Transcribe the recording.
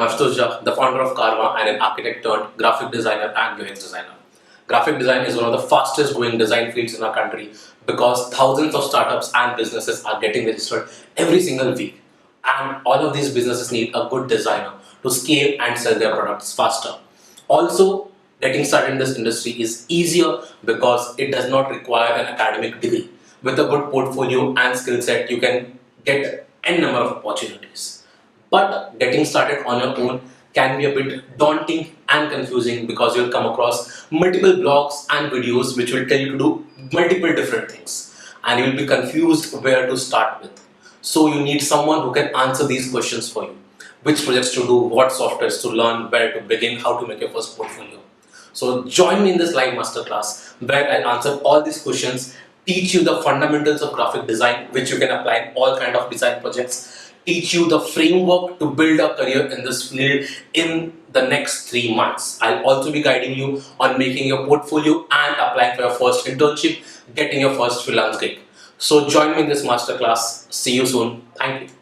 Ashutosh, the founder of Kaarwan and an architect turned graphic designer and UX designer. Graphic design is one of the fastest growing design fields in our country because thousands of startups and businesses are getting registered every single week. And all of these businesses need a good designer to scale and sell their products faster. Also, getting started in this industry is easier because it does not require an academic degree. With a good portfolio and skill set, you can get n number of opportunities. But getting started on your own can be a bit daunting and confusing because you'll come across multiple blogs and videos which will tell you to do multiple different things and you'll be confused where to start with. So you need someone who can answer these questions for you. Which projects to do, what softwares to learn, where to begin, how to make your first portfolio. So join me in this live masterclass where I'll answer all these questions, teach you the fundamentals of graphic design which you can apply in all kind of design projects, teach you the framework to build a career in this field in the next 3 months. I'll also be guiding you on making your portfolio and applying for your first internship, getting your first freelance gig. So join me in this masterclass. See you soon. Thank you.